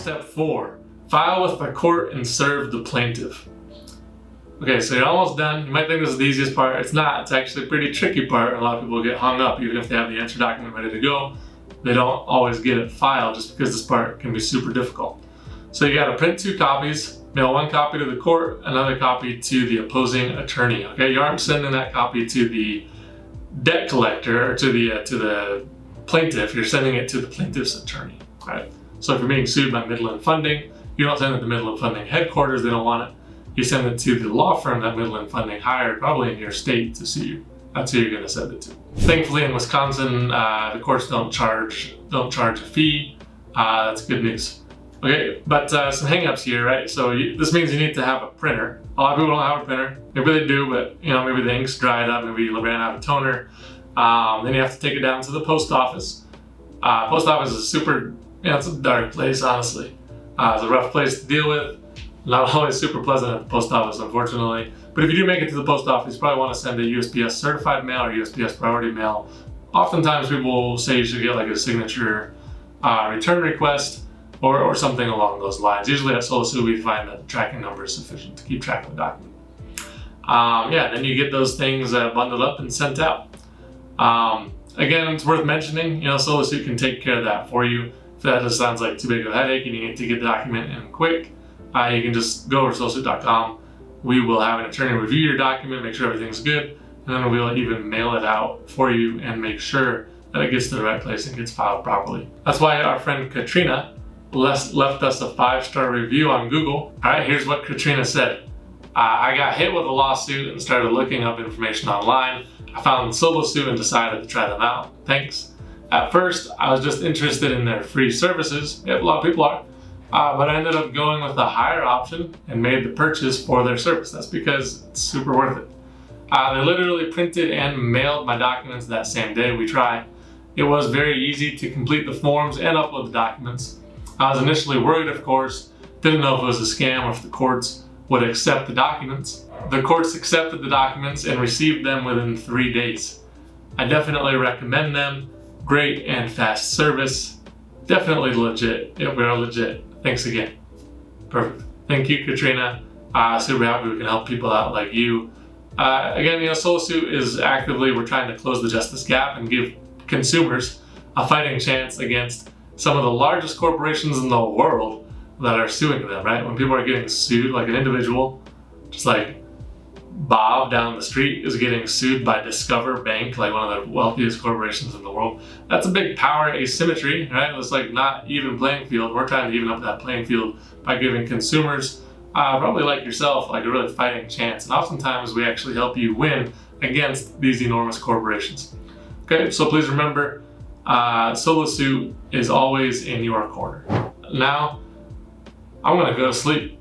Step 4, file with the court and serve the plaintiff. Okay, so you're almost done. You might think this is the easiest part. It's not. It's actually a pretty tricky part. A lot of people get hung up even if they have the answer document ready to go. They don't always get it filed just because this part can be super difficult. So you gotta print 2 copies, mail 1 copy to the court, another copy to the opposing attorney. Okay, you aren't sending that copy to the debt collector or to the plaintiff. You're sending it to the plaintiff's attorney. Right? So if you're being sued by Midland Funding, you don't send it to Midland Funding headquarters. They don't want it. You send it to the law firm that Midland Funding hired, probably in your state, to sue you. That's who you're going to send it to. Thankfully, in Wisconsin, the courts don't charge a fee. That's good news. Okay, but some hangups here, right? So this means you need to have a printer. A lot of people don't have a printer. Maybe they do, but maybe the ink's dried up. Maybe you ran out of toner. Then you have to take it down to the post office. Post office is super. It's a dark place, honestly. It's a rough place to deal with. Not always super pleasant at the post office, unfortunately. But if you do make it to the post office, you probably want to send a USPS certified mail or USPS priority mail. Oftentimes people will say you should get like a signature return request or something along those lines. Usually at Solosuit we find that the tracking number is sufficient to keep track of the document. Then you get those things bundled up and sent out. Again, it's worth mentioning, Solosuit can take care of that for you. If that just sounds like too big of a headache and you need to get the document in quick, you can just go over to Solosuit.com. We will have an attorney review your document, make sure everything's good, and then we'll even mail it out for you and make sure that it gets to the right place and gets filed properly. That's why our friend Katrina left us a 5-star review on Google. All right, here's what Katrina said. I got hit with a lawsuit and started looking up information online. I found Solosuit and decided to try them out. Thanks. At first, I was just interested in their free services. Yep, a lot of people are. But I ended up going with a higher option and made the purchase for their service. That's because it's super worth it. They literally printed and mailed my documents that same day we tried. It was very easy to complete the forms and upload the documents. I was initially worried, of course, didn't know if it was a scam or if the courts would accept the documents. The courts accepted the documents and received them within 3 days. I definitely recommend them. Great and fast service. Definitely legit. Yep, we are legit. Thanks again. Perfect. Thank you, Katrina. Super happy we can help people out like you. Again, Solosuit is actively, we're trying to close the justice gap and give consumers a fighting chance against some of the largest corporations in the world that are suing them, right? When people are getting sued, like an individual, just like Bob down the street is getting sued by Discover Bank, like one of the wealthiest corporations in the world. That's a big power asymmetry, right? It's like not even playing field. We're trying to even up that playing field by giving consumers, probably like yourself, like a really fighting chance. And oftentimes we actually help you win against these enormous corporations. Okay, so please remember, Solosuit is always in your corner. Now, I'm gonna go to sleep.